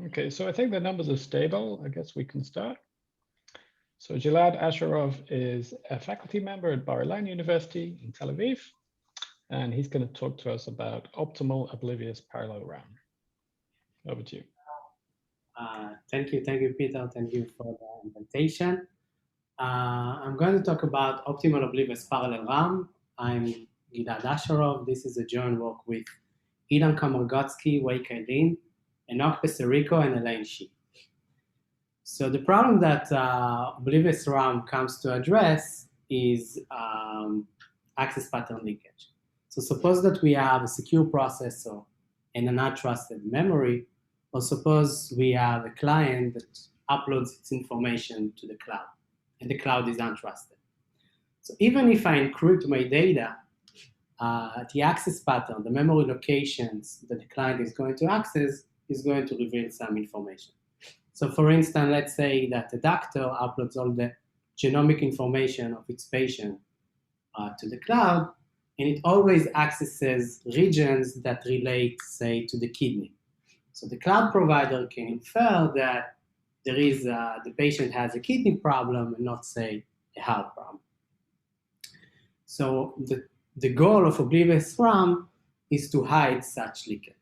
Okay, so I think the numbers are stable. I guess we can start. So Gilad Asharov is a faculty member at Bar-Ilan University in Tel Aviv, and he's going to talk to us about optimal Oblivious Parallel RAM. Over to you. Thank you, Peter. Thank you for the invitation. I'm going to talk about optimal Oblivious Parallel RAM. I'm Gilad Asharov. This is a joint work with Ilan Kamargotsky, Wei Kailin, Enoch Peserico, and Elaine Shi. So the problem that Oblivious RAM comes to address is access pattern leakage. So suppose that we have a secure processor and an untrusted memory, or suppose we have a client that uploads its information to the cloud, and the cloud is untrusted. So even if I encrypt my data, the access pattern, the memory locations that the client is going to access is going to reveal some information. So for instance, let's say that the doctor uploads all the genomic information of its patient to the cloud, and it always accesses regions that relate, say, to the kidney. So the cloud provider can infer that there is the patient has a kidney problem and not, say, a heart problem. So the goal of Oblivious RAM is to hide such leakage.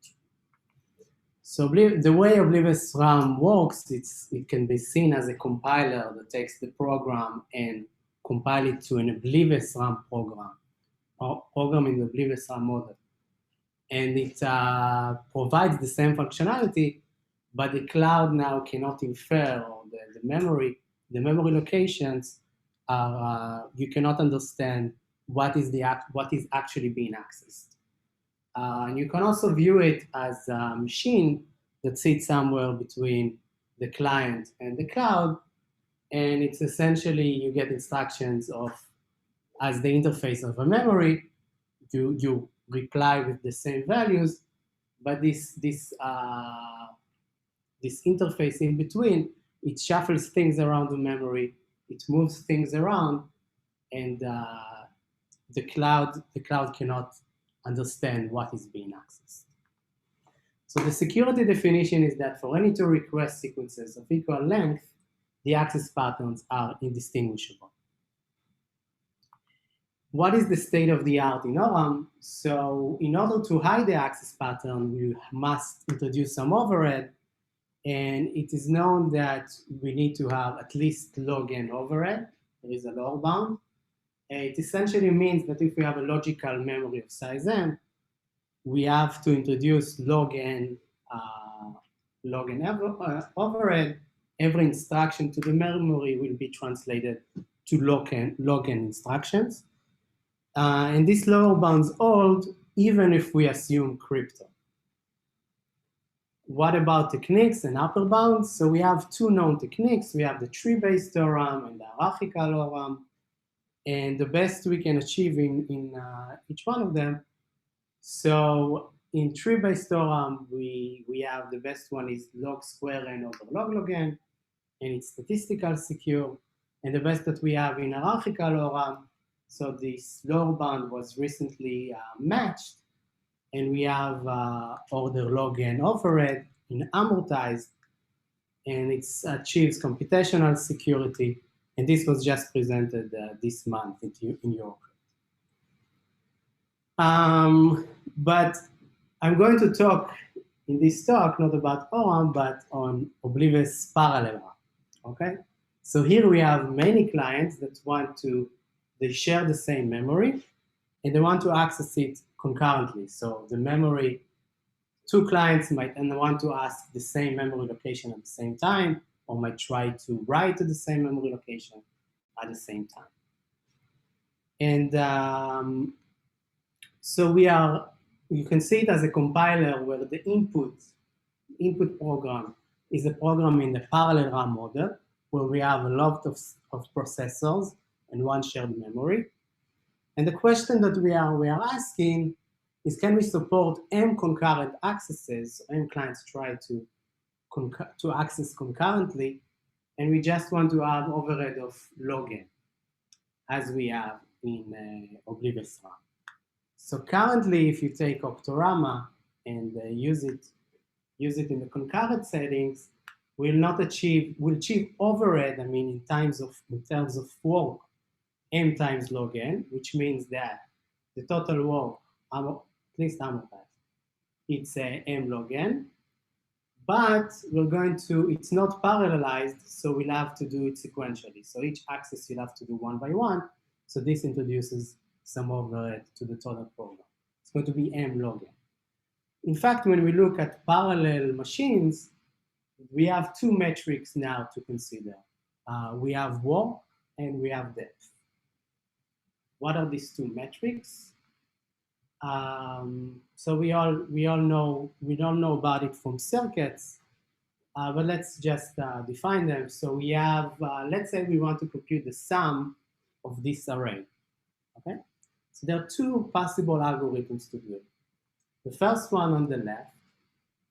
So the way Oblivious RAM works, it can be seen as a compiler that takes the program and compile it to an Oblivious RAM program, or program in the Oblivious RAM model. And it provides the same functionality, but the cloud now cannot infer, or the memory locations are, you cannot understand what is actually being accessed. And you can also view it as a machine that sits somewhere between the client and the cloud, and it's essentially, you get instructions of, as the interface of a memory, you reply with the same values, but this interface in between, it shuffles things around the memory, it moves things around, and the cloud cannot understand what is being accessed. So the security definition is that for any two request sequences of equal length, the access patterns are indistinguishable. What is the state of the art in ORAM? So in order to hide the access pattern, you must introduce some overhead, and it is known that we need to have at least log n overhead. There is a lower bound. It essentially means that if we have a logical memory of size n, we have to introduce log n overhead. Every instruction to the memory will be translated to log n instructions. And this lower bounds hold even if we assume crypto. What about techniques and upper bounds? So we have two known techniques. We have the tree-based ORAM and the hierarchical ORAM. And the best we can achieve in each one of them. So in tree-based ORAM, we have the best one is log square n over log n, and it's statistical secure. And the best that we have in hierarchical ORAM, so this lower bound was recently matched, and we have order log n overhead in amortized, and it achieves computational security. And this was just presented this month in Europe. But I'm going to talk in this talk not about ORAM, but on Oblivious Parallel RAM, okay? So here we have many clients that they share the same memory, and they want to access it concurrently. So the memory, two clients might want to ask the same memory location at the same time, or might try to write to the same memory location at the same time. And so you can see it as a compiler where the input program is a program in the parallel RAM model, where we have a lot of processors and one shared memory. And the question that we are asking is, can we support M concurrent accesses? M clients try to access concurrently, and we just want to have overhead of log n, as we have in Oblivious RAM. So currently, if you take Octorama and use it use it in the concurrent settings, we'll achieve overhead, I mean, in terms of work, m times log n, which means that the total work, at least amortized, it's m log n, but it's not parallelized, so we'll have to do it sequentially. So each axis you'll have to do one by one, so this introduces some overhead to the total program. It's going to be m log n. In fact, when we look at parallel machines, we have two metrics now to consider. We have work and we have depth. What are these two metrics? So we don't know about it from circuits, but let's just define them. So we have, let's say we want to compute the sum of this array, okay? So there are two possible algorithms to do it. The first one on the left,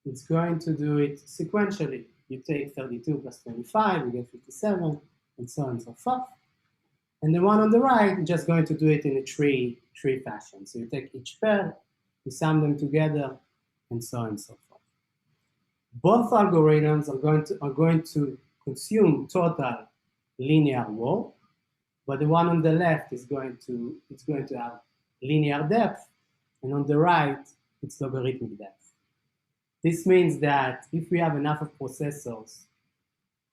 it's going to do it sequentially. You take 32 plus 25, you get 57, and so on and so forth. And the one on the right is just going to do it in a tree fashion. So you take each pair, you sum them together, and so on and so forth. Both algorithms are going to consume total linear work, but the one on the left is going to have linear depth, and on the right, it's logarithmic depth. This means that if we have enough of processors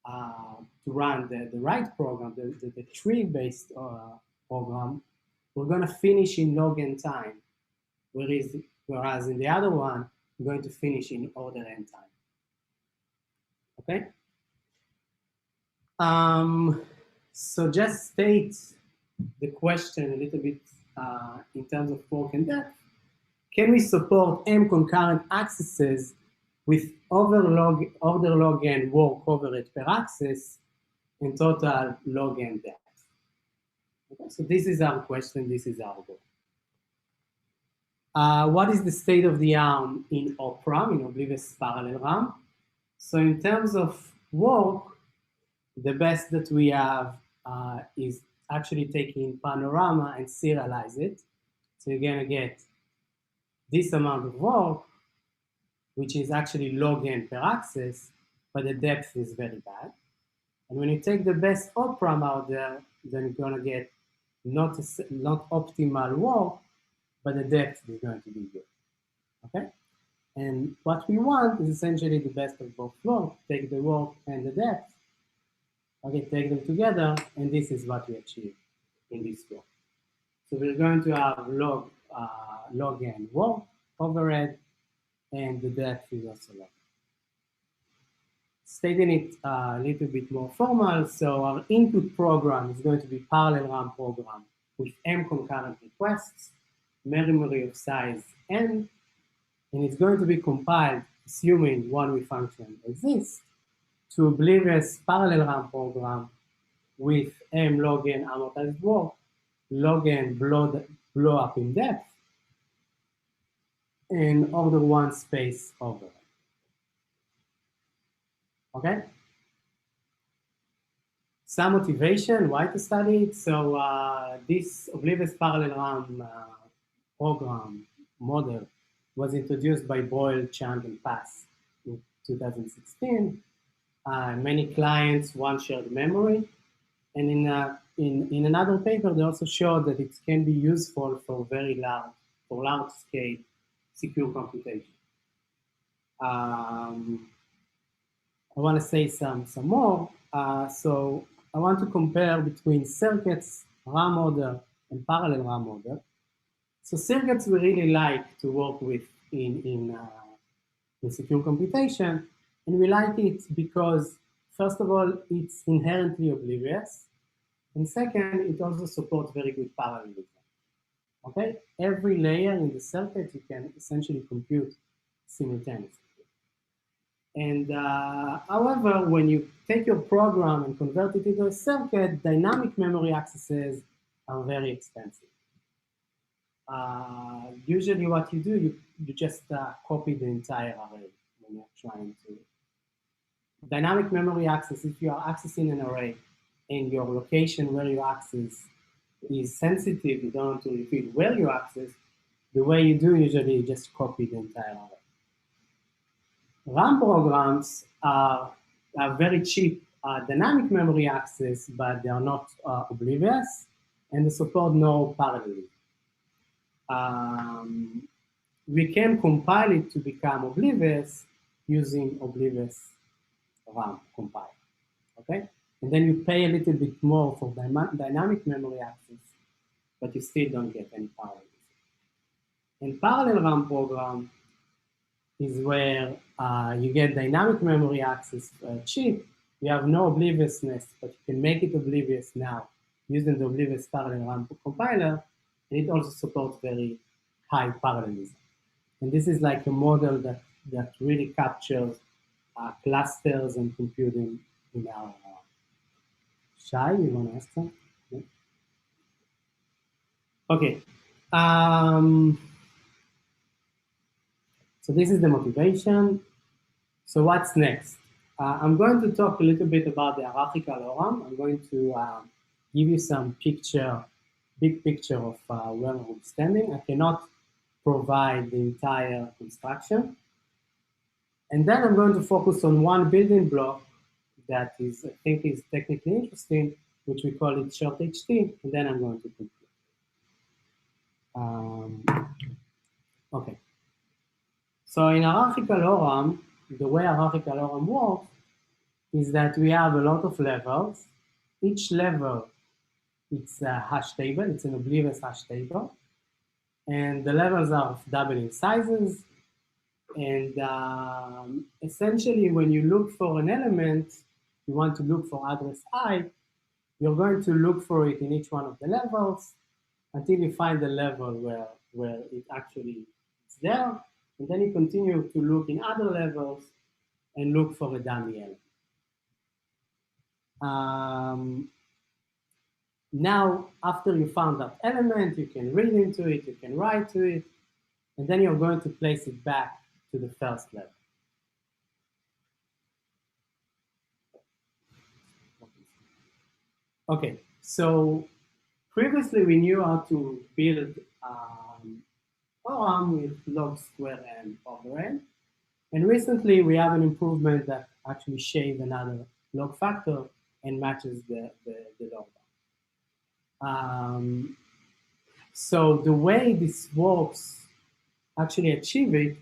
to run the right program, the tree-based program, we're going to finish in log n time, whereas in the other one, we're going to finish in order n time. Okay? So just state the question a little bit in terms of work and depth. Can we support m concurrent accesses with order log n work overhead per axis and total log n depth? Okay, so this is our question, this is our goal. What is the state of the art in OPRAM, in Oblivious Parallel RAM? So in terms of work, the best that we have is actually taking panorama and serialize it. So you're gonna get this amount of work, which is actually log n per axis, but the depth is very bad. And when you take the best OPRAM out there, then you're gonna get not optimal work, but the depth is going to be good, okay? And what we want is essentially the best of both worlds. Take the work and the depth, okay, take them together, and this is what we achieve in this work. So we're going to have log n work overhead, and the depth is also log. Stating it a little bit more formal, so our input program is going to be parallel RAM program with m concurrent requests, memory of size n, and it's going to be compiled, assuming one-way function exists, to Oblivious Parallel RAM program with m log n amortized work, log n blow up in depth, and order one space overhead. Okay? Some motivation, why to study it? So this Oblivious Parallel RAM program model was introduced by Boyle, Chang, and Pass in 2016. Many clients want shared memory. And in another paper, they also showed that it can be useful for large scale secure computation. I want to say some more. So I want to compare between circuits, RAM model, and parallel RAM model. So circuits we really like to work with in secure computation, and we like it because, first of all, it's inherently oblivious, and second, it also supports very good parallelism. Okay, every layer in the circuit you can essentially compute simultaneously. And however, when you take your program and convert it into a circuit, dynamic memory accesses are very expensive. Usually what you do, you just copy the entire array when you're trying to. Dynamic memory access, if you are accessing an array and your location where you access is sensitive, you don't want to reveal where you access, the way you do usually you just copy the entire array. RAM programs are very cheap dynamic memory access, but they are not oblivious, and they support no parallelism. We can compile it to become oblivious using Oblivious RAM compile, okay? And then you pay a little bit more for dynamic memory access, but you still don't get any parallelism. And parallel RAM program is where you get dynamic memory access cheap. You have no obliviousness, but you can make it oblivious now using the Oblivious Parallel RAM compiler, and it also supports very high parallelism. And this is like a model that really captures clusters and computing in our Shai, you want to ask something? Yeah. Okay. So this is the motivation. So what's next? I'm going to talk a little bit about the hierarchical ORAM. I'm going to give you some big picture of where we're standing. I cannot provide the entire construction. And then I'm going to focus on one building block that is, I think, is technically interesting, which we call it short HT, and then I'm going to conclude. Okay. So in hierarchical ORAM, the way hierarchical ORAM works is that we have a lot of levels. Each level, it's a hash table. It's an oblivious hash table. And the levels are of doubling sizes. And essentially, when you look for an element, you want to look for address I, you're going to look for it in each one of the levels until you find the level where it actually is there. And then you continue to look in other levels and look for a dummy element. Now, after you found that element, you can read into it, you can write to it, and then you're going to place it back to the first level. Okay, so previously we knew how to build ORAM with log square and overhead. And recently we have an improvement that actually shaves another log factor and matches the log. So the way this works, actually achieve it,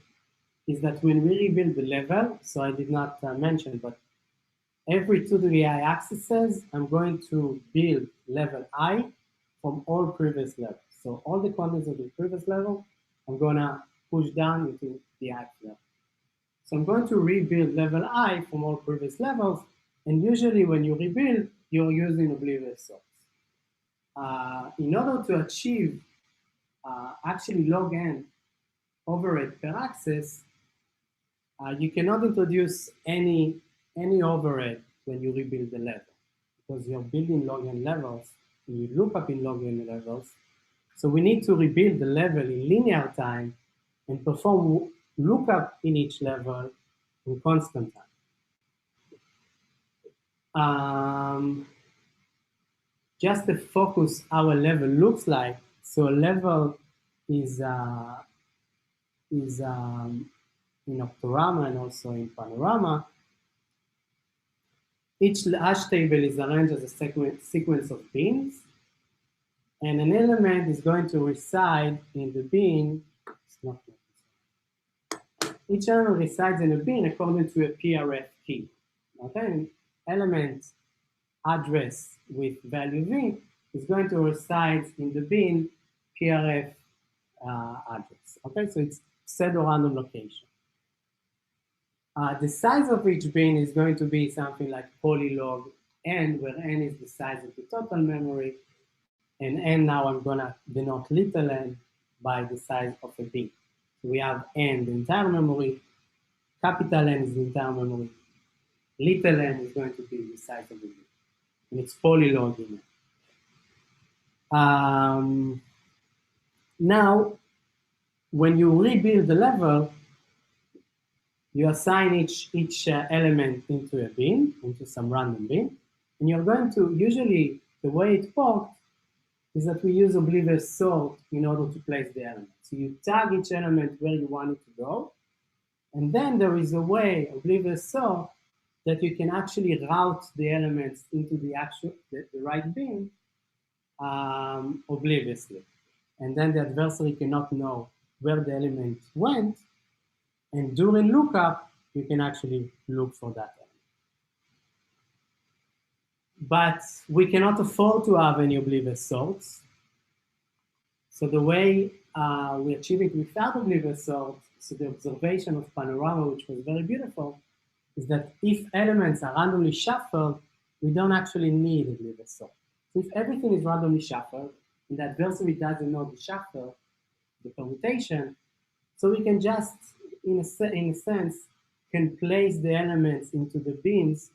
is that when we rebuild the level, so I did not mention, but every 2 to the I accesses, I'm going to build level I from all previous levels. So all the contents of the previous level, I'm gonna push down into the I level. So I'm going to rebuild level I from all previous levels, and usually when you rebuild, you're using oblivious source. In order to achieve actually log n overhead per access, you cannot introduce any overhead when you rebuild the level, because you're building log n levels, and you look up in log n levels. So we need to rebuild the level in linear time and perform lookup in each level in constant time. Just to focus how a level looks like. So a level is in OPRAM and also in Panorama. Each hash table is arranged as a sequence of bins, and an element is going to reside in the bin. Each element resides in a bin according to a PRF key. Okay, an element address with value v is going to reside in the bin PRF address. Okay, so it's pseudo-random location. The size of each bin is going to be something like polylog n, where n is the size of the total memory, and n now I'm gonna denote little n by the size of a bin. So we have n, the entire memory, capital N is the entire memory, little n is going to be the size of the bin, and it's polylog in it. Now, when you rebuild the level, you assign each element into a bin, into some random bin, and you're going to, usually the way it works is that we use oblivious sort in order to place the element. So you tag each element where you want it to go, And then there is a way, Oblivious sort, that you can actually route the elements into the right bin obliviously. And then the adversary cannot know where the element went. And during lookup, you can actually look for that element. But we cannot afford to have any oblivious sorts. So the way we achieve it without oblivious sorts, so the observation of Panorama, which was very beautiful, is that if elements are randomly shuffled, we don't actually need oblivious sort. So if everything is randomly shuffled, and the adversary doesn't know the shuffle, the permutation, so we can just, in a sense, can place the elements into the bins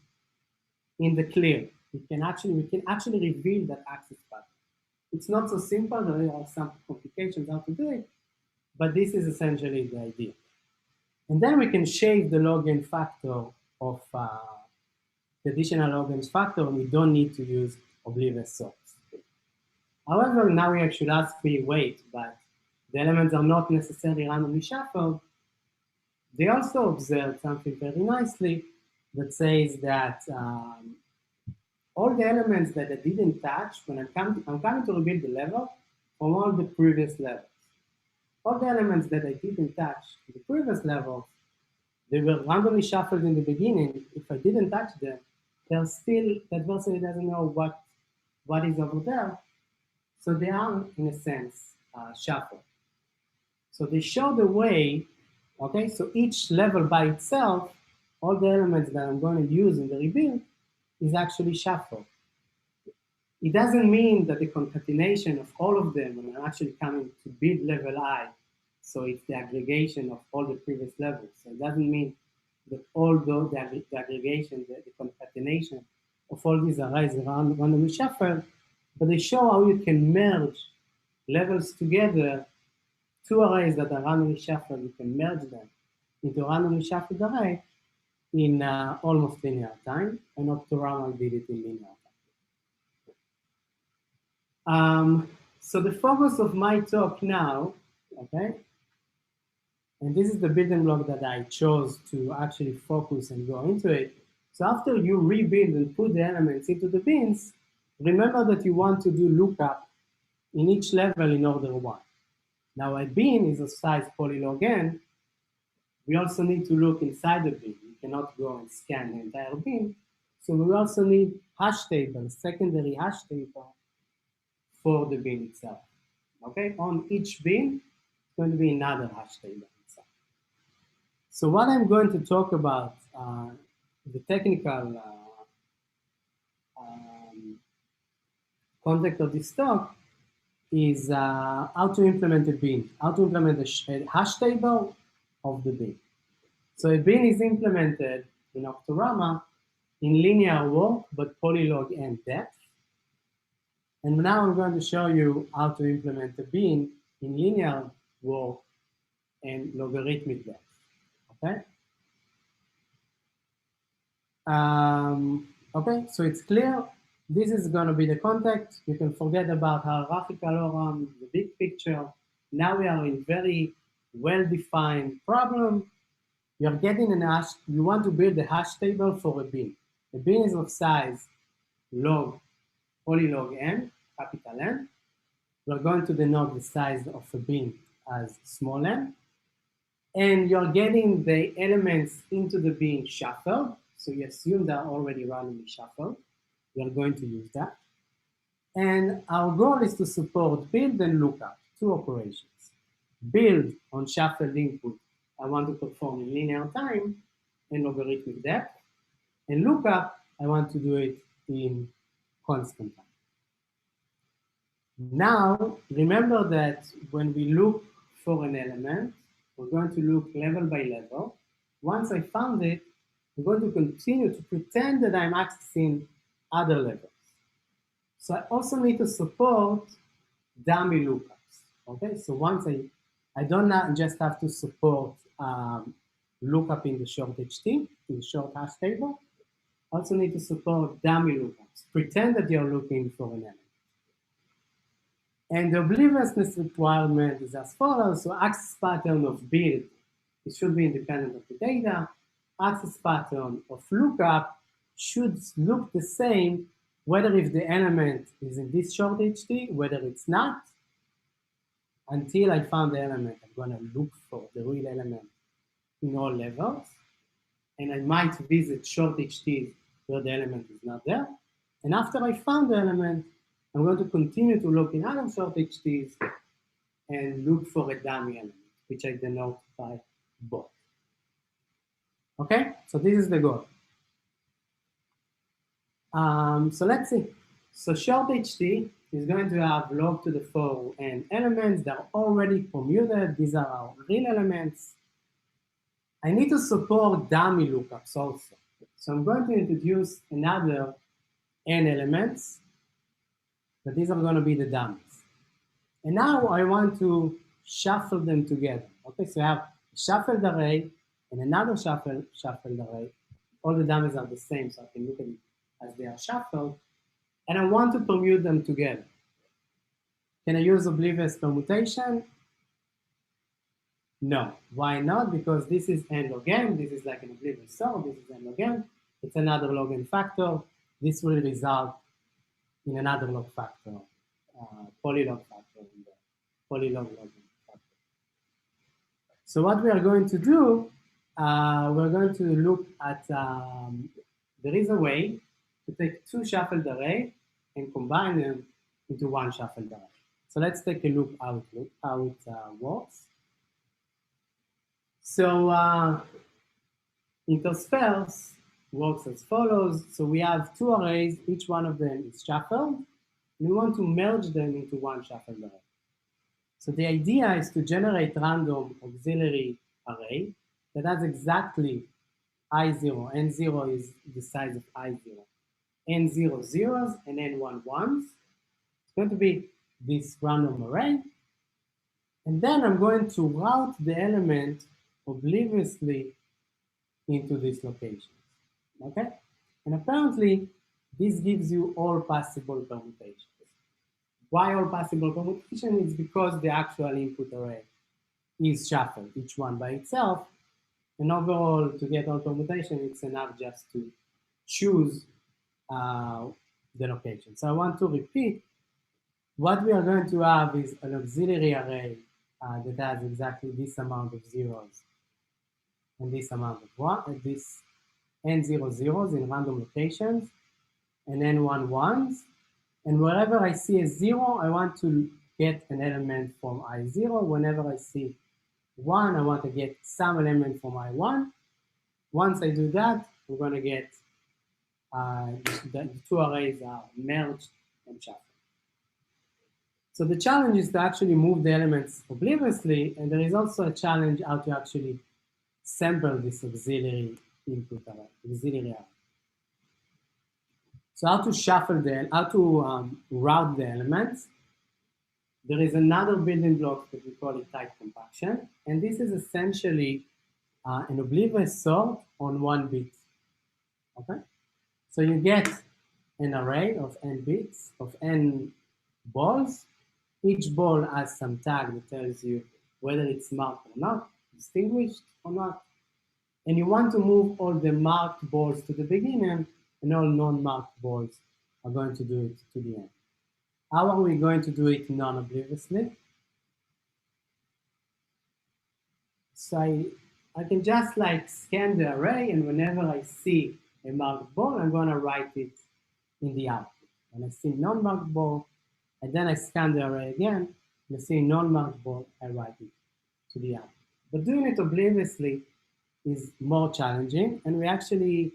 in the clear. We can actually reveal that access pattern. It's not so simple. There are some complications how to do it, but this is essentially the idea. And then we can shave the log n factor of the additional log n factor, and we don't need to use oblivious sorts. However, now you should ask me, wait, but the elements are not necessarily randomly shuffled. They also observed something very nicely that says that all the elements that I didn't touch, when I'm coming to rebuild the level from all the previous levels. All the elements that I didn't touch in the previous level, they were randomly shuffled in the beginning. If I didn't touch them, they're still, the adversary doesn't know what is over there. So they are, in a sense, shuffled. So they show the way, okay? So each level by itself, all the elements that I'm going to use in the rebuild is actually shuffled. It doesn't mean that the concatenation of all of them, when I'm actually coming to build level I, so it's the aggregation of all the previous levels. So it doesn't mean that all the aggregation, the concatenation of all these arrays around randomly shuffled, but they show how you can merge levels together, two arrays that are randomly shuffled, you can merge them into a randomly shuffled array in almost linear time, and OPRAM did it in linear time. So the focus of my talk now, okay, and this is the building block that I chose to actually focus and go into it. So after you rebuild and put the elements into the bins, remember that you want to do lookup in each level in order 1. Now a bin is of size polylog n. We also need to look inside the bin. We cannot go and scan the entire bin. So we also need hash tables, secondary hash table for the bin itself. Okay, on each bin, it's going to be another hash table itself. So what I'm going to talk about, the technical context of this talk, is how to implement a bin, how to implement a hash table of the bin. So a bin is implemented in Octorama in linear walk, but polylog n depth. And now I'm going to show you how to implement a bin in linear walk and logarithmic depth, okay? Okay, so it's clear. This is going to be the context. You can forget about hierarchical ORAM, the big picture. Now we are in very well-defined problem. You're getting an hash, you want to build a hash table for a bin. The bin is of size log, polylog n, capital N. We're going to denote the size of a bin as small n. And you're getting the elements into the bin shuffled. So you assume they're already randomly shuffled. We are going to use that. And our goal is to support build and lookup, 2 operations. Build on shuffled input, I want to perform in linear time and logarithmic depth. And lookup, I want to do it in constant time. Now, remember that when we look for an element, we're going to look level by level. Once I found it, I'm going to continue to pretend that I'm accessing other levels. So I also need to support dummy lookups. Okay, so once I don't just have to support lookup in the short HT, in the short hash table. I also need to support dummy lookups. Pretend that you're looking for an element. And the obliviousness requirement is as follows. So access pattern of build It should be independent of the data. Access pattern of lookup should look the same whether if the element is in this short HT, whether it's not. Until I found the element, I'm going to look for the real element in all levels. And I might visit short HTs where the element is not there. And after I found the element, I'm going to continue to look in other short HTs and look for a dummy element, which I denote by both. Okay, so this is the goal. So let's see. So short HT is going to have log to the 4n elements that are already permuted. These are our real elements. I need to support dummy lookups also. So I'm going to introduce another n elements, but these are going to be the dummies. And now I want to shuffle them together. Okay, so I have a shuffled array and another shuffled array. All the dummies are the same, so I can look at it as they are shuffled. And I want to permute them together. Can I use oblivious permutation? No. Why not? Because this is n log n. This is like an oblivious sort. This is n log n. It's another log n factor. This will result in another log factor, polylog factor, in the polylog log n factor. So what we are going to do, we're going to look at, there is a way to take two shuffled arrays and combine them into one shuffled array. So let's take a look how it works. So Intersperse works as follows. So we have two arrays, each one of them is shuffled. We want to merge them into one shuffled array. So the idea is to generate random auxiliary array that has exactly I0. N0 is the size of I0. N0 zeros and N1 ones. It's going to be this random array. And then I'm going to route the element obliviously into these locations. Okay? And apparently, this gives you all possible permutations. Why all possible permutations? It's because the actual input array is shuffled, each one by itself. And overall, to get all permutation, it's enough just to choose the location. So I want to repeat, what we are going to have is an auxiliary array that has exactly this amount of zeros and this amount of one, and this n0 zeros in random locations, and n1 ones. And wherever I see a 0, I want to get an element from I0. Whenever I see 1, I want to get some element from I1. Once I do that, we're going to get the two arrays are merged and shuffled. So the challenge is to actually move the elements obliviously, and there is also a challenge how to actually sample this auxiliary input array, auxiliary array. So how to shuffle how to route the elements. There is another building block that we call it type compaction, and this is essentially an oblivious sort on 1 bit. Okay, so you get an array of n bits of n balls. Each ball has some tag that tells you whether it's marked or not, distinguished or not, and you want to move all the marked balls to the beginning, and all non-marked balls are going to do it to the end. How are we going to do it non-obliviously? So I can just like scan the array, and whenever I see a marked ball, I'm going to write it in the output. When I see non-marked ball, and then I scan the array again, and I see non-marked ball, I write it to the output. But doing it obliviously is more challenging, and we actually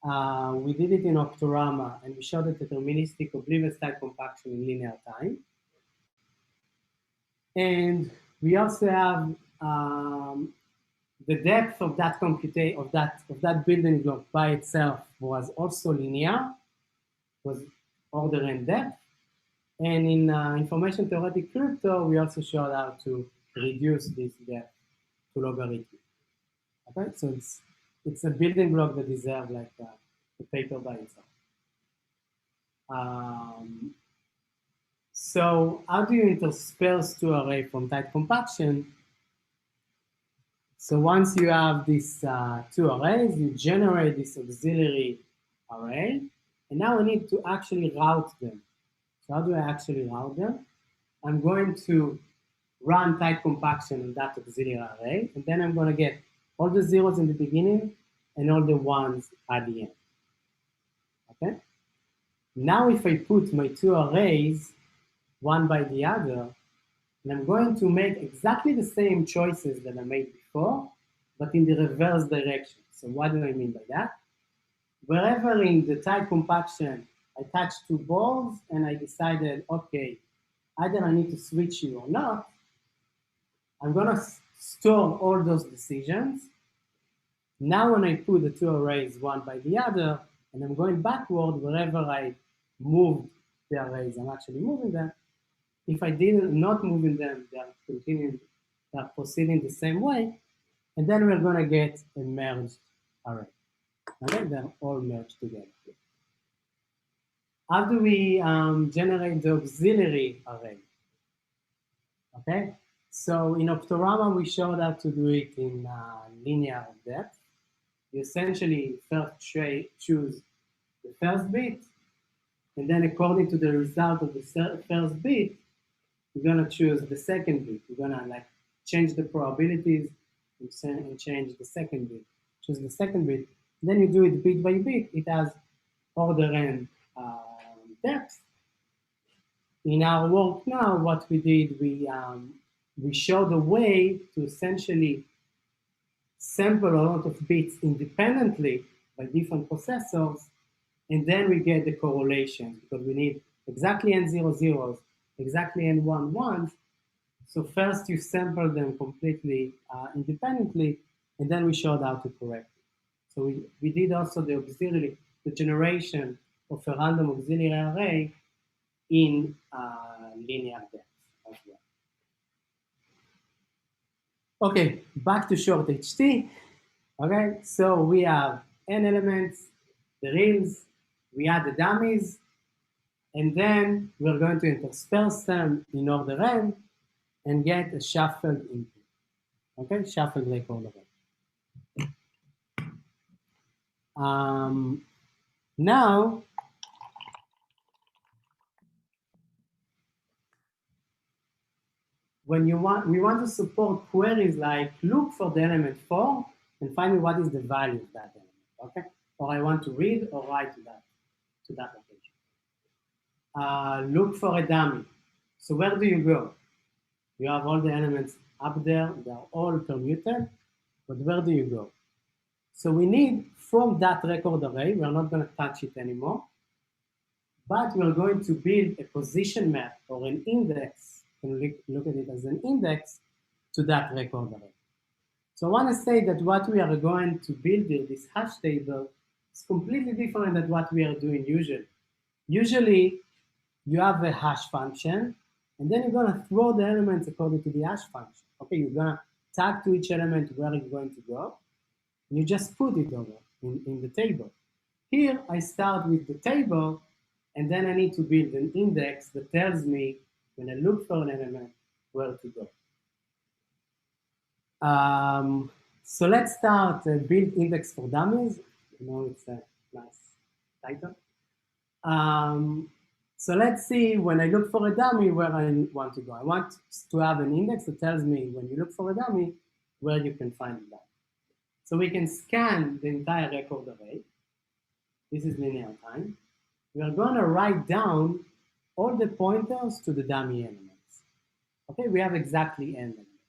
we did it in OPRAM, and we showed a deterministic oblivious type compaction in linear time. And we also have the depth of that that building block by itself was also linear, was order n depth. And in information theoretic crypto, we also showed how to reduce this depth to logarithmic. Okay, so it's a building block that deserves like a paper by itself. So how do you intersperse two arrays from type compaction? So once you have these two arrays, you generate this auxiliary array, and now I need to actually route them. So how do I actually route them? I'm going to run tight compaction on that auxiliary array, and then I'm going to get all the zeros in the beginning and all the ones at the end. Okay? Now if I put my two arrays one by the other, and I'm going to make exactly the same choices that I made before, but in the reverse direction. So what do I mean by that? Wherever in the tight compaction I touched two balls and I decided, okay, either I need to switch you or not, I'm going to store all those decisions. Now when I put the two arrays one by the other, and I'm going backward, wherever I moved the arrays, I'm actually moving them. If I didn't not moving them, they are proceeding the same way, and then we're going to get a merged array. Okay, they're all merged together. How do we generate the auxiliary array? Okay, so in Optorama we showed how to do it in linear depth. You essentially first choose the first bit, and then according to the result of the first bit, you're gonna choose the second bit. You're gonna like change the probabilities and change the second bit. Choose the second bit. Then you do it bit by bit. It has order and depth. In our work now, what we did, we showed a way to essentially sample a lot of bits independently by different processors, and then we get the correlations because we need exactly n0 zeros, exactly n1 ones. So first you sample them completely independently, and then we showed how to correct it. So we did also the auxiliary, the generation of a random auxiliary array in linear depth as well. Okay, back to short HT. Okay, so we have n elements, the reals, we add the dummies, and then we're going to intersperse them in order n and get a shuffled input. Okay, shuffled record array. Now, when we want to support queries like look for the element 4 and find what is the value of that element, okay? Or I want to read or write to that location. Look for a dummy. So where do you go? You have all the elements up there, they are all permuted, but where do you go? So we need from that record array, we're not going to touch it anymore, but we're going to build a position map or an index, and look at it as an index to that record array. So I want to say that what we are going to build here, this hash table, is completely different than what we are doing usually. Usually, you have a hash function, and then you're going to throw the elements according to the hash function. Okay, you're going to tag to each element where it's going to go, and you just put it over in the table. Here, I start with the table, and then I need to build an index that tells me, when I look for an element, where to go. So let's start build index for dummies. You know, it's a nice title. So let's see, when I look for a dummy, where I want to go. I want to have an index that tells me, when you look for a dummy, where you can find that. So we can scan the entire record array. This is linear time. We are going to write down all the pointers to the dummy elements. Okay, we have exactly n elements,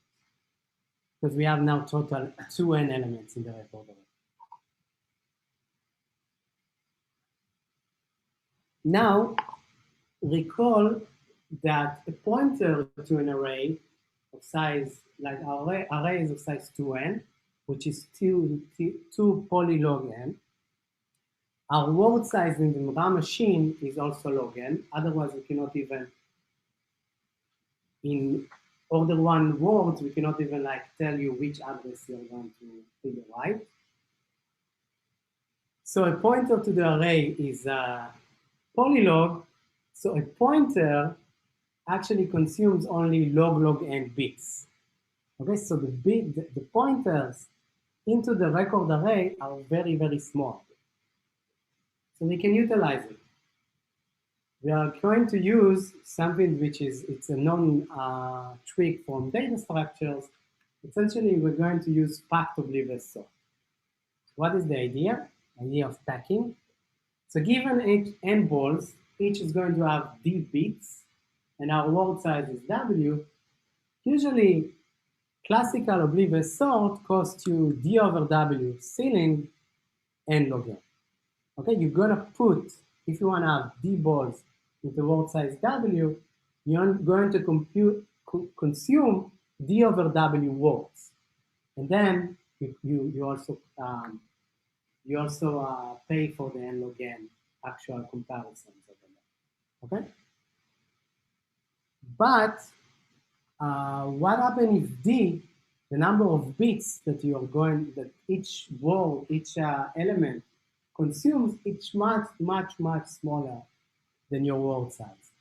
because we have now total 2n elements in the record array. Now, recall that a pointer to an array of size, like our array is of size 2n, which is 2 polylog n. Our word size in the RAM machine is also log n. Otherwise, we cannot even, in order 1 words, we cannot even like tell you which address you're going to figure right. So a pointer to the array is a polylog. So a pointer actually consumes only log n bits. Okay, so the pointers into the record array are very, very small. So we can utilize it. We are going to use something which it's a known trick from data structures. Essentially, we're going to use packed oblivious sort. What is the idea? Idea of packing. So given n balls, each is going to have d bits, and our word size is w. Usually, classical oblivious sort costs you d over w ceiling n log n. Okay, you're gonna put, if you wanna have d balls with the word size w, you're going to consume d over w words, and then you also pay for the n log n actual comparisons over there. Okay, but what happens if d, the number of bits that each word, each element consumes, it's much smaller than your word size.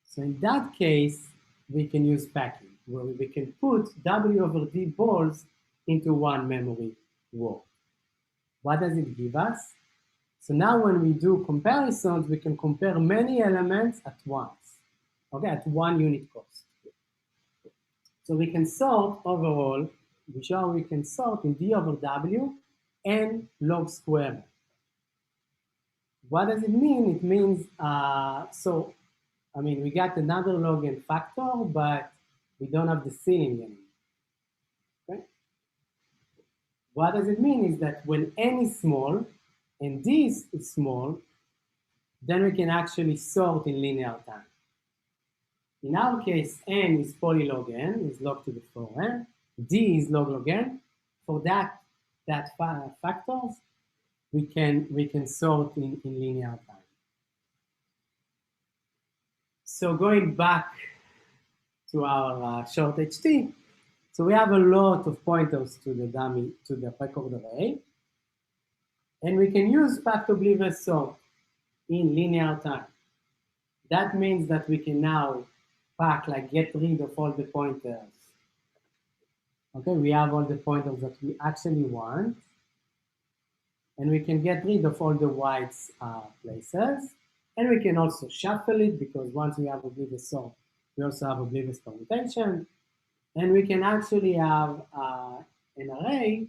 So in that case, we can use packing, where we can put w over d balls into one memory word. What does it give us? So now when we do comparisons, we can compare many elements at once, okay, at one unit cost. So we can sort overall, we can sort in d over w n log squared. What does it mean? It means, we got another log n factor, but we don't have the ceiling anymore. Okay? What does it mean is that when n is small and d is small, then we can actually sort in linear time. In our case, n is polylog n, is log to the 4n. D is log n. For that factors, we can sort in linear time. So going back to our short HT, so we have a lot of pointers to the record array, and we can use packed oblivious sort in linear time. That means that we can now get rid of all the pointers. Okay, we have all the pointers that we actually want, and we can get rid of all the white places, and we can also shuffle it, because once we have oblivious sort, we also have oblivious permutation, and we can actually have an array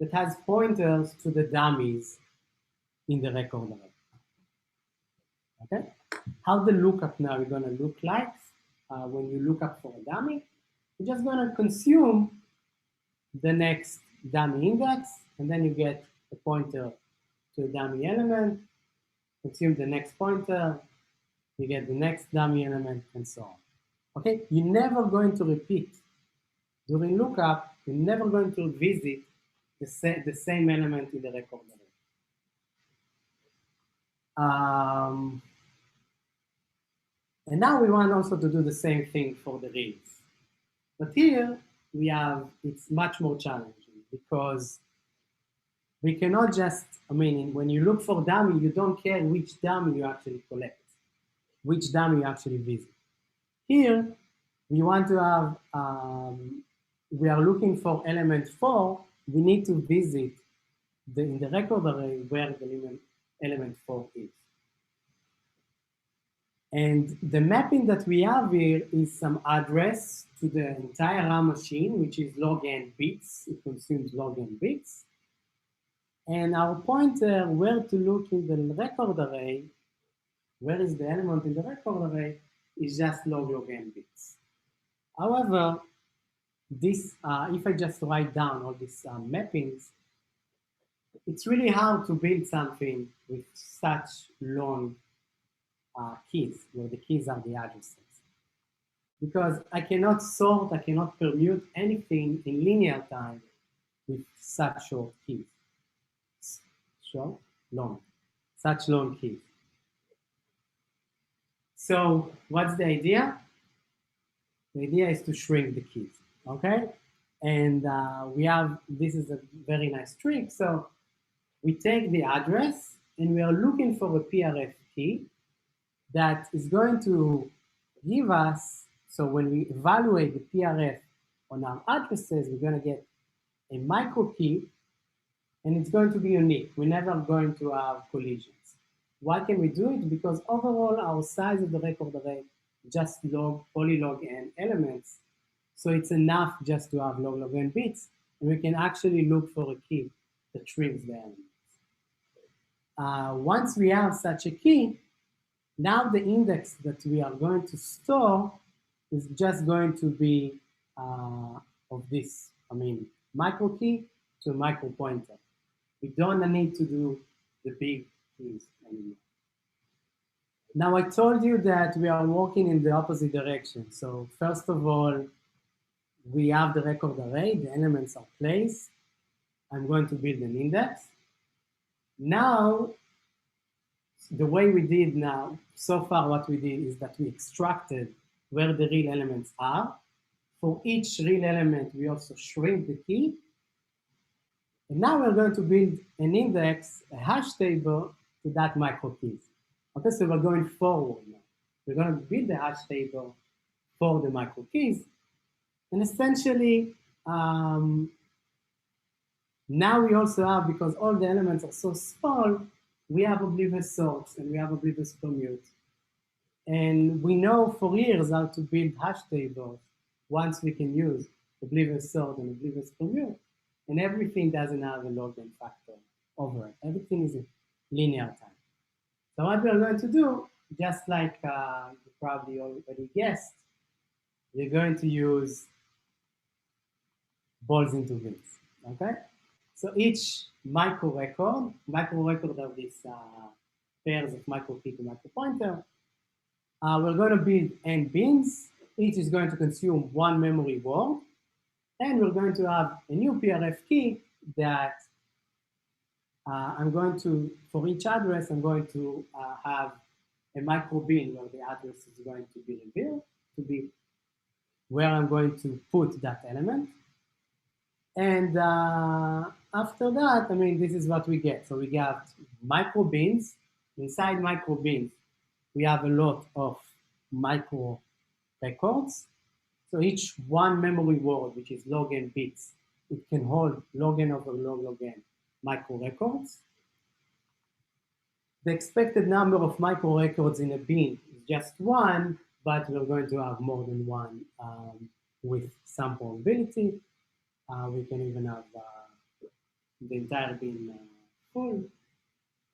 that has pointers to the dummies in the record array. Okay, how the lookup now is going to look like when you look up for a dummy? You're just going to consume the next dummy index, and then you get a pointer to a dummy element, consume the next pointer, you get the next dummy element, and so on. Okay, you're never going to repeat. During lookup, you're never going to visit the same element in the record array. And now we want also to do the same thing for the reads. But here, it's much more challenging, because we cannot just, when you look for dummy, you don't care which dummy you actually collect, which dummy you actually visit. Here, we want to have, we are looking for element 4, we need to visit in the record array where the element 4 is. And the mapping that we have here is some address to the entire RAM machine, which is log n bits. It consumes log n bits. And our pointer where to look in the record array, where is the element in the record array, is just log n bits. However, this, if I just write down all these mappings, it's really hard to build something with such long keys, where the keys are the addresses. Because I cannot sort, I cannot permute anything in linear time with such short keys. Such long keys. So what's the idea? The idea is to shrink the keys, okay? And this is a very nice trick. So we take the address and we are looking for a PRF key that is going to give us, so when we evaluate the PRF on our addresses, we're going to get a micro key, and it's going to be unique. We're never going to have collisions. Why can we do it? Because overall, our size of the record array just polylog n elements. So it's enough just to have log n bits, and we can actually look for a key that trims the elements. Once we have such a key, now the index that we are going to store is just going to be of this, micro key to a micro pointer. We don't need to do the big keys anymore. Now I told you that we are working in the opposite direction. So first of all, we have the record array, the elements are placed. I'm going to build an index. Now, the way we did now, so far what we did is that we extracted where the real elements are. For each real element, we also shrink the key. And now we're going to build an index, a hash table to that micro keys. Okay, so we're going forward now. We're going to build the hash table for the micro keys. And essentially, now we also have, because all the elements are so small, we have oblivious sorts and we have oblivious commute. And we know for years how to build hash tables once we can use oblivious sort and oblivious commute. And everything doesn't have a log n factor over it. Everything is in linear time. So what we're going to do, just like you probably already guessed, we're going to use balls into bins, okay? So each micro record of these pairs of micro key to micro pointer, we're going to build n bins. Each is going to consume one memory word. And we're going to have a new PRF key that I'm going to, for each address, I'm going to have a micro bin where the address is going to be revealed, to be where I'm going to put that element. And after that, this is what we get. So we got micro bins. Inside micro bins, we have a lot of micro records. So each one memory word, which is log n bits, it can hold log n over log n micro records. The expected number of micro records in a bin is just one, but we're going to have more than one with some probability. We can even have the entire bin full.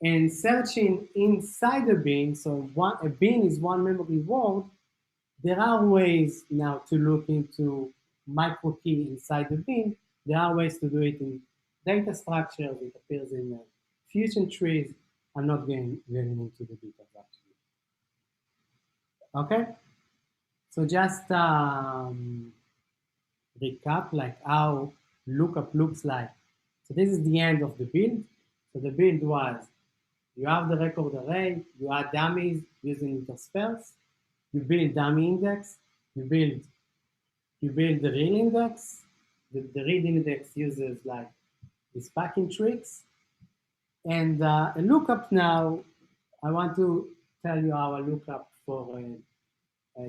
And searching inside a bin, so a bin is one memory word. There are ways now to look into micro key inside the bin. There are ways to do it in data structures. It appears in fusion trees. I'm not getting into the details actually. Okay, so just recap like how lookup looks like. So this is the end of the build. So the build was, you have the record array, you add dummies using intersperse. You build dummy index, you build the real index. The real index uses like these packing tricks. And a lookup now, I want to tell you how a lookup for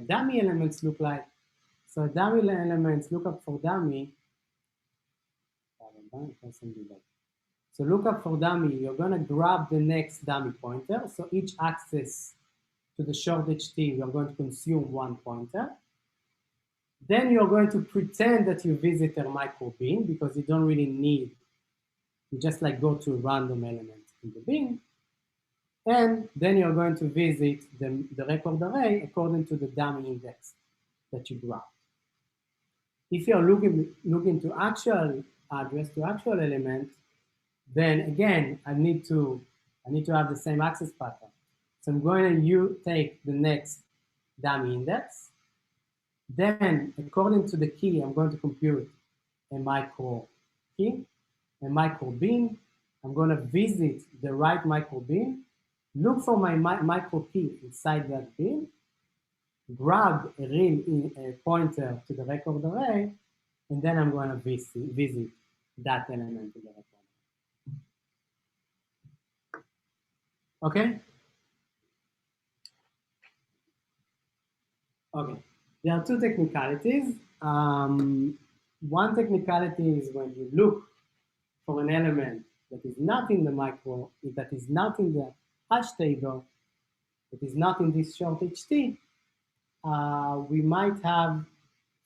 dummy elements look like. So dummy elements, lookup for dummy. So lookup for dummy, you're gonna grab the next dummy pointer. So each access to the short HT, you're going to consume one pointer. Then you're going to pretend that you visit a micro bin because you don't really need, you just like go to a random element in the bin. And then you're going to visit the record array according to the dummy index that you grabbed. If you're looking to actual address, to actual element, then again, I need to have the same access pattern. So I'm going to take the next dummy index. Then, according to the key, I'm going to compute a micro key, a micro bin. I'm going to visit the right micro bin, look for my micro key inside that bin, grab a real pointer to the record array, and then I'm going to visit that element in the record. Okay? Okay, there are two technicalities. one technicality is when you look for an element that is not in the micro, that is not in the hash table, that is not in this short HT, we might have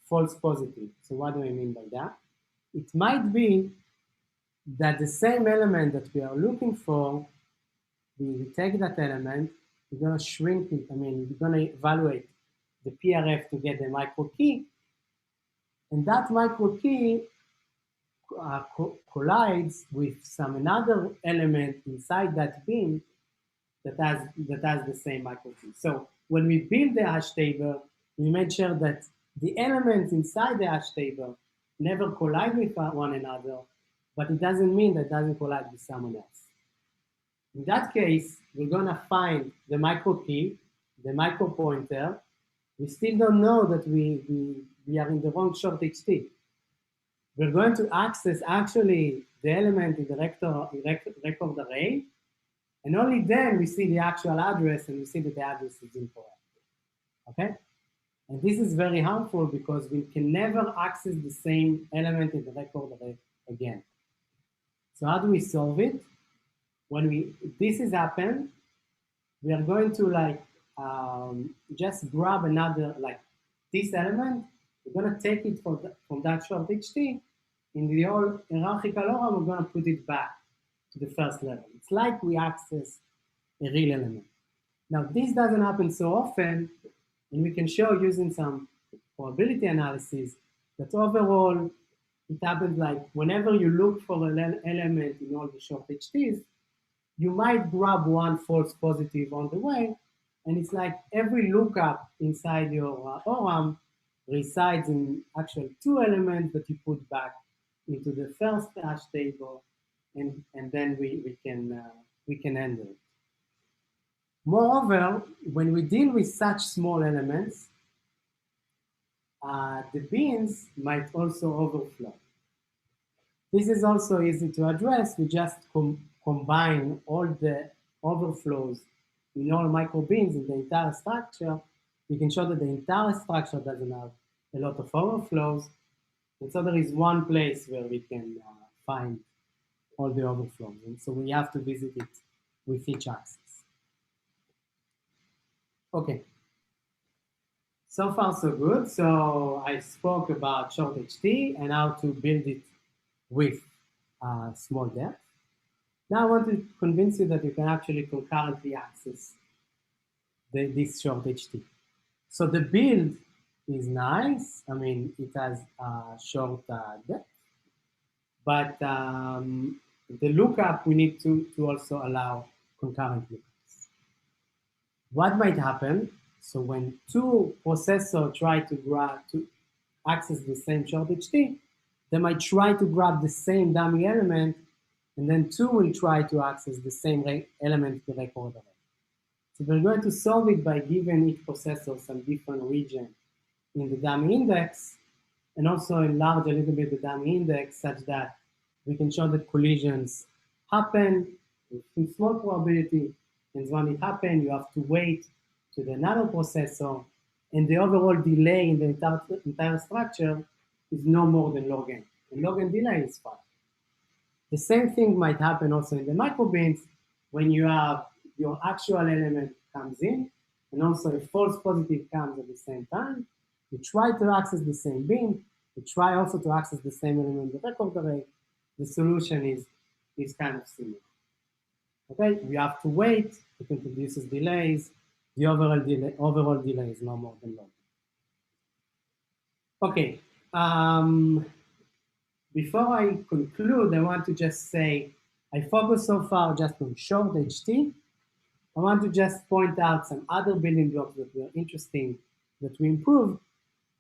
false positive. So what do I mean by that? It might be that the same element that we are looking for, we take that element, we're going to shrink it. I mean, we're going to evaluate the PRF to get the micro key, and that micro key collides with some another element inside that bin that has the same micro key. So when we build the hash table, we make sure that the elements inside the hash table never collide with one another, but it doesn't mean that it doesn't collide with someone else. In that case, we're gonna find the micro key, the micro pointer. We still don't know that we are in the wrong short HT. We're going to access actually the element in the record array, and only then we see the actual address and we see that the address is incorrect, okay? And this is very harmful because we can never access the same element in the record array again. So how do we solve it? When this has happened, we are going to just grab another, like this element, we're gonna take it from that short HT, in the whole hierarchical ORAM, we're gonna put it back to the first level. It's like we access a real element. Now, this doesn't happen so often, and we can show using some probability analysis that overall, it happens like whenever you look for an element in all the short HTs, you might grab one false positive on the way, and it's like every lookup inside your ORAM resides in actually two elements that you put back into the first hash table, and then we can handle it. Moreover, when we deal with such small elements, the bins might also overflow. This is also easy to address. We just combine all the overflows in all micro bins in the entire structure. We can show that the entire structure doesn't have a lot of overflows. And so there is one place where we can find all the overflows. And so we have to visit it with each axis. Okay. So far, so good. So I spoke about short HT and how to build it with small depth. Now I want to convince you that you can actually concurrently access this short HT. So the build is nice. I mean, it has short depth, but the lookup, we need to also allow concurrent lookups. What might happen? So when two processors try to access the same short HT, they might try to grab the same dummy element, and then two will try to access the same element to the record array. So we're going to solve it by giving each processor some different region in the dummy index, and also enlarge a little bit the dummy index such that we can show that collisions happen with small probability, and when it happens, you have to wait to the another processor, and the overall delay in the entire structure is no more than log n. And log n delay is 5. The same thing might happen also in the microbins when you have your actual element comes in, and also a false positive comes at the same time. You try to access the same bin. You try also to access the same element in the record array. The solution is kind of similar. Okay, we have to wait. It introduces delays. The overall delay is no more than log n. Okay. Before I conclude, I want to just say I focus so far just on short HT. I want to just point out some other building blocks that were interesting that we improved.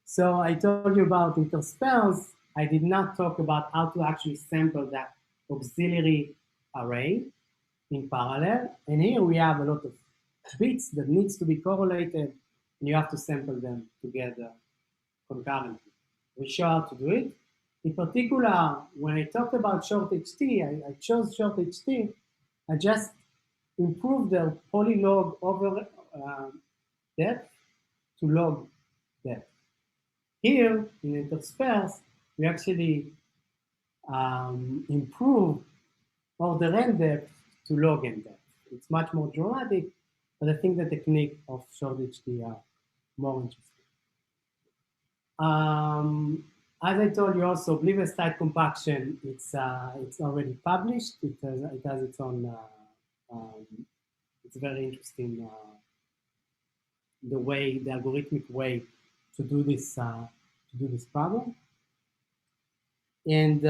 So I told you about Intersperse. I did not talk about how to actually sample that auxiliary array in parallel. And here we have a lot of bits that needs to be correlated, and you have to sample them together concurrently. We show how to do it. In particular, when I talked about short HT, I chose short HT. I just improved the polylog over depth to log depth. Here in Intersperse, we actually improve order n depth to log n depth. It's much more dramatic, but I think the technique of short HT are more interesting. As I told you also, Oblivious tight compaction, it's already published. It has its own, it's very interesting, the algorithmic way to do this problem. And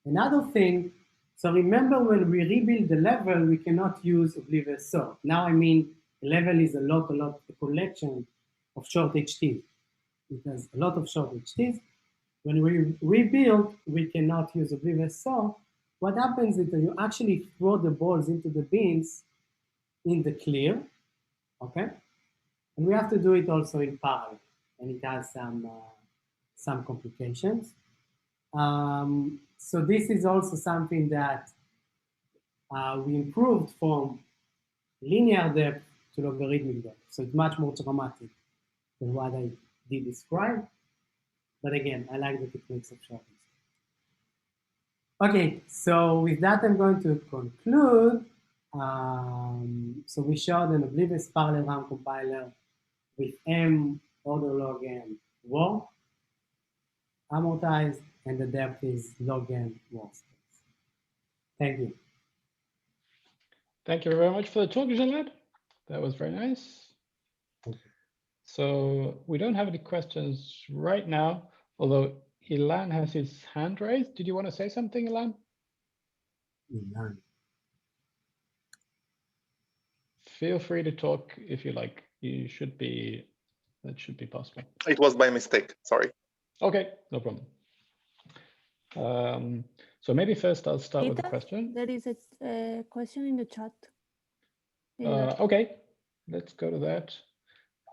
another thing, so remember when we rebuild the level, we cannot use Oblivious sort. Now I mean, the level is a collection of short HTs. It has a lot of short HTs. When we rebuild, we cannot use Oblivious sort. What happens is that you actually throw the balls into the bins in the clear, okay? And we have to do it also in parallel, and it has some complications. So this is also something that we improved from linear depth to logarithmic depth. So it's much more dramatic than what I did describe. But again, I like the techniques of shortness. Okay, so with that, I'm going to conclude. So we showed an Oblivious Parallel RAM compiler with M, order log n, war, amortized, and the depth is log n war space. Thank you. Thank you very much for the talk, Gilad. That was very nice. So we don't have any questions right now, although Ilan has his hand raised. Did you want to say something, Ilan? Ilan. Feel free to talk if you like. That should be possible. It was by mistake, sorry. Okay, no problem. So maybe first I'll start with a question. There is a question in the chat. Okay, let's go to that.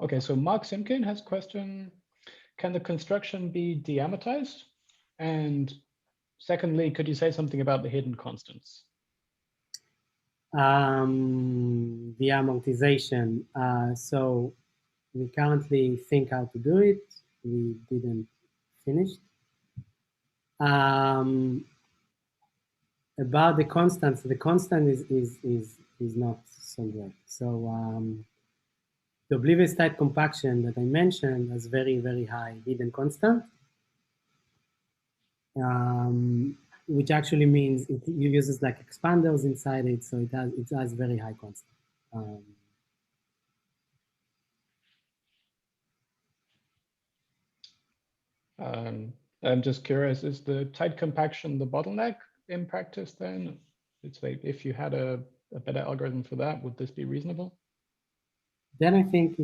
Okay, so Mark Simkin has a question. Can the construction be deamortized? And secondly, could you say something about the hidden constants? The amortization. So we currently think how to do it. We didn't finish. About the constants, the constant is not so great. So the Oblivious tight compaction that I mentioned has very, very high hidden constant, which actually means it uses like expanders inside it, so it has very high constant. I'm just curious, is the tight compaction the bottleneck in practice then? It's like if you had a better algorithm for that, would this be reasonable? Then I think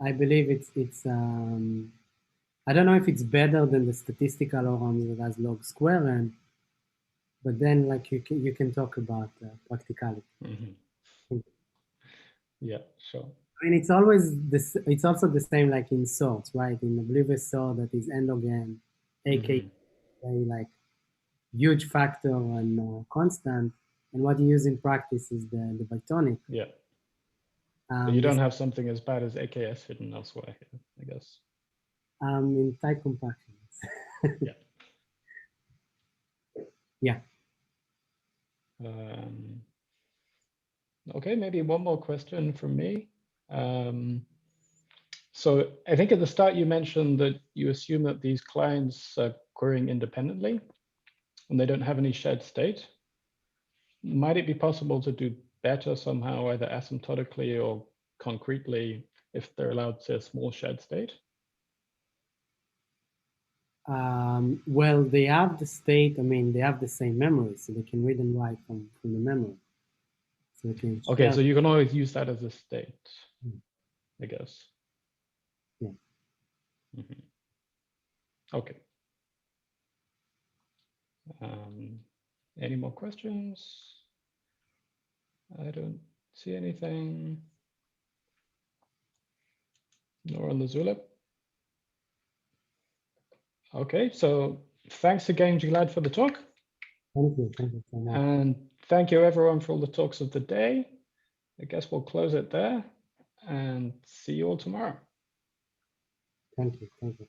I believe it's I don't know if it's better than the statistical ORAM that has log square n, but then like you can talk about practicality. Mm-hmm. Yeah, sure. I mean, it's always this. It's also the same like in sorts, right? In Oblivious sort that is n log n, aka like huge factor and constant, and what you use in practice is the bitonic. Yeah. So you don't have something as bad as AKS hidden elsewhere here, I guess. In tight compactions. Yeah. Yeah. Okay, maybe one more question from me. So I think at the start you mentioned that you assume that these clients are querying independently and they don't have any shared state. Might it be possible to do better somehow, either asymptotically or concretely, if they're allowed to a small shared state? Well, they have the state, I mean, they have the same memory, so they can read and write from the memory. So they can okay, so you can always use that as a state, I guess. Yeah. Okay. Any more questions? I don't see anything. Nor on the Zulip. Okay, so thanks again, Gilad, for the talk. Thank you so much. And thank you everyone for all the talks of the day. I guess we'll close it there. and see you all tomorrow. Thank you. Thank you.